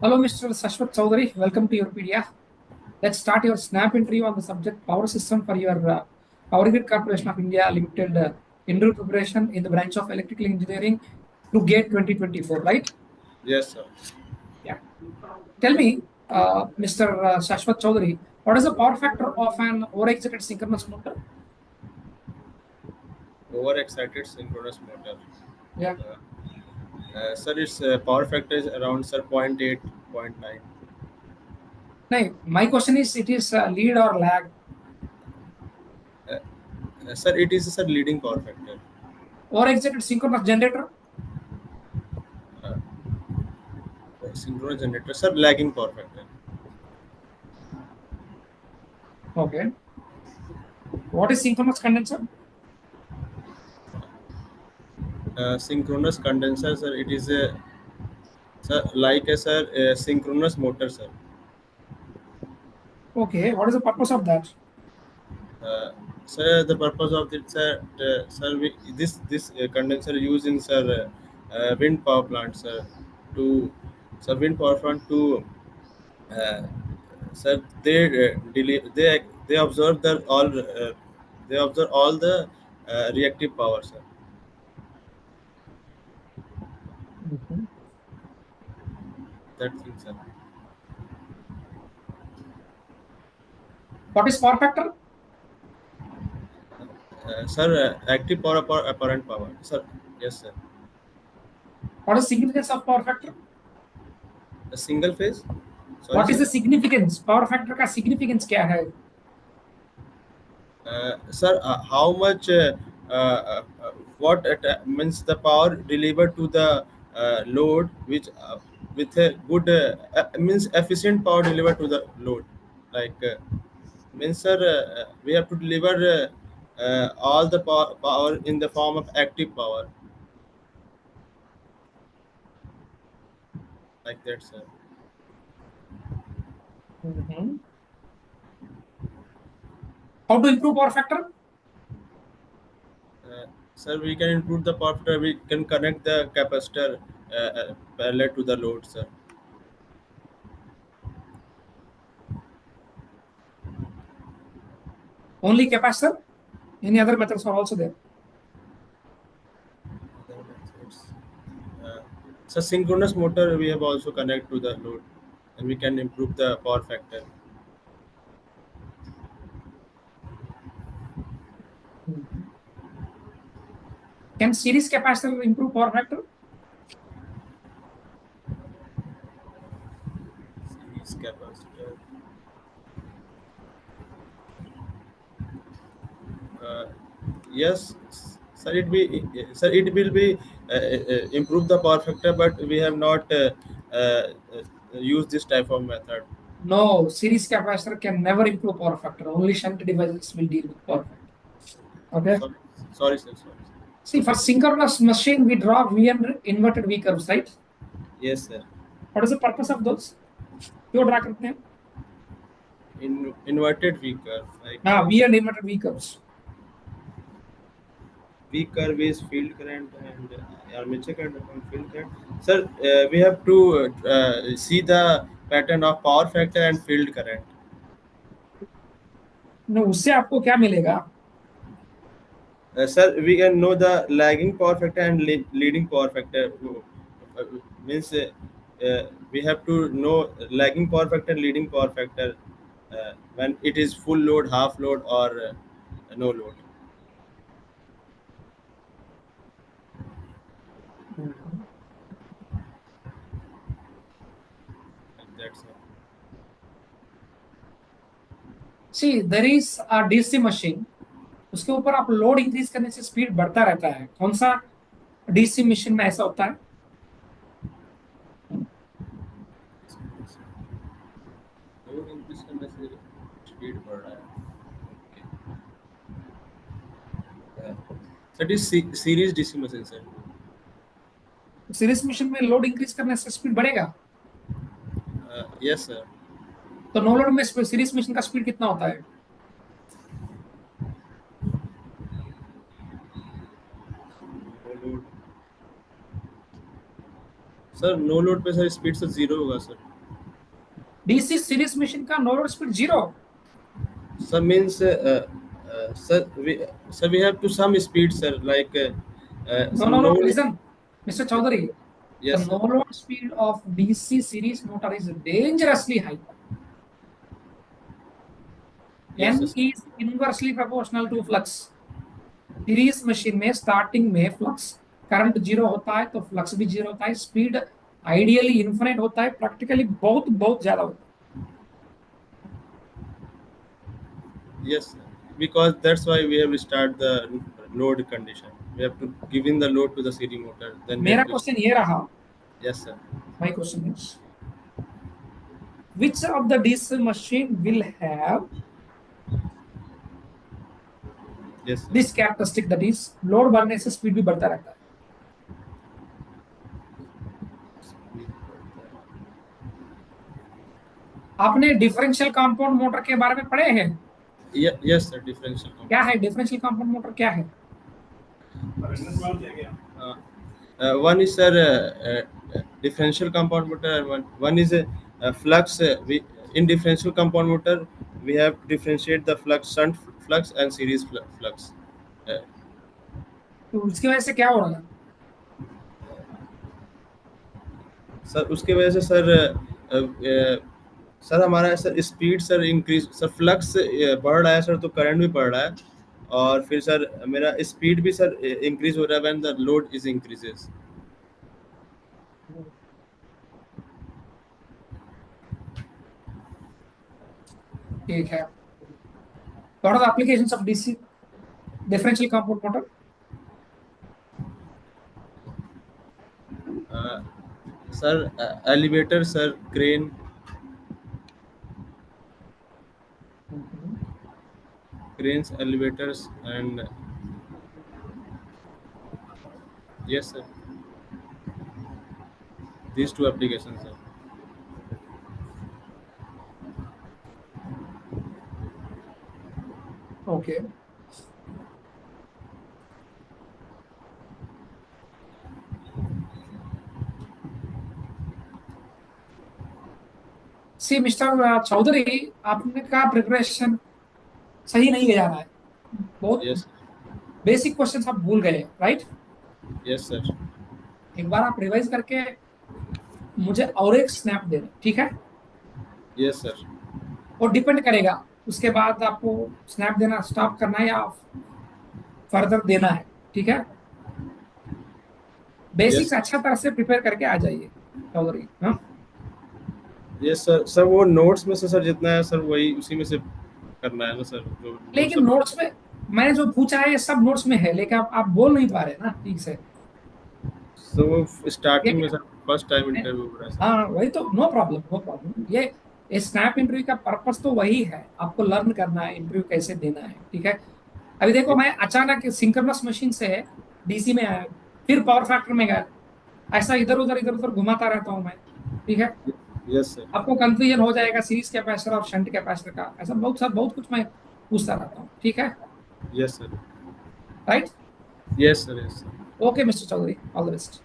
Hello, Mr. Sashwat Chaudhary. Welcome to your PDA. Let's start your snap interview on the subject power system for your Power Grid Corporation of India Limited interview preparation in the branch of electrical engineering to GATE 2024, right? Yes, sir. Yeah. Tell me, Mr. Sashwat Chaudhary, what is the power factor of an overexcited synchronous motor? Overexcited synchronous motor. Yeah. Sir, its power factor is around sir 0.8, 0.9. No, my question is, it is lead or lag? Uh, Sir, it is sir leading power factor. Overexcited synchronous generator? Uh, Synchronous generator, sir, lagging power factor. Okay. What is synchronous condenser? Synchronous condenser, sir, it is a sir like a sir synchronous motor, sir. Okay. What is the purpose of that? Uh, Sir, the purpose of this, sir, this condenser used in sir wind power plants, sir, to sir wind power plant to uh, sir they observe all the reactive power, sir. Mhm. That thing, sir. What is power factor? Sir, active power, apparent power, sir. Yes, sir. What is significance of power factor? A single phase. Sorry, What is sir. the significance? Power factor का significance क्या है? Sir, how much what means the power delivered to the load, which with a good means efficient power delivered to the load, like means sir, we have to deliver all the power in the form of active power, like that, sir. Mhm. How to improve power factor? uh, Sir, we can improve the power factor. We can connect the capacitor parallel to the load, sir. Only capacitor? Any other methods are also there. Other methods. Uh, so synchronous motor we have also connect to the load, and we can improve the power factor. Mhm. Can series capacitor improve power factor? Series capacitor. Uh, yes, sir. It will be improve the power factor, but we have not used this type of method. No, series capacitor can never improve power factor. Only shunt devices will deal with power factor. Okay. Sorry, sorry, sir. Sorry. See, for synchronous machine, we draw V and inverted V curves, right? Yes, sir. What is the purpose of those? क्यों draw करते हैं? Inverted V curve, like हाँ, V and inverted V curves. V curve is field current and armature current upon field current. Sir, we have to see the pattern of power factor and field current. No, उससे आपको क्या मिलेगा? Sir, we can know the lagging power factor and leading power factor. Means we have to know lagging power factor, leading power factor when it is full load, half load, or no load. Mhm. Like that, sir. See, there is a DC machine. उसके ऊपर आप load increase करने से speed बढ़ता रहता है. कौन सा डीसी मशीन में ऐसा होता है? लोड इंक्रीज करने से स्पीड बढ़ रहा है. That is series DC machine, sir. Series machine में लोड इंक्रीज करने से स्पीड बढ़ेगा. Yes, sir. तो नो लोड में सीरीज मशीन का स्पीड कितना होता है? No load. Sir no load पे सर स्पीड से जीरो होगा सर. डीसी सीरीज मशीन का no load speed 0. Sir means sir we have to some speed, sir, like No, some no, no. load. Listen, Mr. Chaudhary. The Yes, no sir. load speed of DC series motor is dangerously high. Yes, N sir. is inversely proportional to flux. Series machine में starting में flux current zero होता है तो flux भी zero होता है. Speed ideally infinite होता है, प्रैक्टिकली बहुत बहुत ज्यादा होता है. Yes, sir. Because that's why we have to start the load condition. We have to give in the load to the CD motor. Then we मेरा have to. क्वेश्चन ये रहा. Yes, sir. My question is which of the DC machine will have Yes, sir. this characteristic, that is load बढ़ने से speed भी बढ़ता रहता है. आपने डिफरेंशियल कंपाउंड मोटर के बारे में पढ़े हैं? Yes, sir. Differential component. क्या है डिफरेंशियल कंपाउंड मोटर, क्या है? One is, sir, differential compound motor. One is flux. In differential compound motor, we have to differentiate the flux, shunt flux, and series flux. Uh, तो उसकी वजह से क्या हो रहा है? सर उसके वजह से सर हमारा sir speed sir increase, sir flux बढ़ रहा है सर, तो करंट भी बढ़ रहा है, और फिर सर मेरा स्पीड भी सर इंक्रीज हो रहा है when the load is increases. ठीक है. What are the applications of DC differential compound motor? Sir elevator, sir crane, cranes, elevators, and yes, sir, these two applications, sir. Okay. C mister Chaudhary, आपने का preparation सही नहीं जा रहा है. बहुत Yes, बेसिक क्वेश्चन आप भूल गए, राइट? yes, sir. एक बार आप रिवाइज करके मुझे और एक स्नैप देना, ठीक है? Yes, sir. वो डिपेंड करेगा उसके बाद आपको स्नैप देना स्टॉप करना है या फर्दर देना है, ठीक है? Basics Yes. अच्छा तरह से प्रिपेयर करके आ जाइए चौधरी. हाँ, Yes, sir. सर वो नोट्स में से सर जितना है सर वही उसी में से करना है ना सर, जो लेकिन नोट्स में मैंने जो पूछा है ये सब नोट्स में है, लेकिन आप बोल नहीं पा रहे ना ठीक से. तो वो स्टार्टिंग में सर फर्स्ट टाइम इंटरव्यू हो रहा है सर. हाँ वही तो. No problem, no problem. ये स्नैप इंटरव्यू का पर्पस तो वही है, आपको लर्न करना है इंटरव्यू कैसे देना है, ठीक है? अभी देखो, मैं अचानक सिंक्रोनस मशीन से डीसी में आया, फिर पावर फैक्टर में गया, ऐसा इधर उधर घुमाता रहता हूँ मैं, ठीक है? Yes, sir. आपको कंफ्यूजन हो जाएगा सीरीज कैपेसिटर और शंट कैपेसिटर का, ऐसा बहुत कुछ मैं पूछता रहता हूँ, ठीक है? Yes, sir. Right. Yes, sir. Yes, sir. Okay mister Chaudhary, all the best.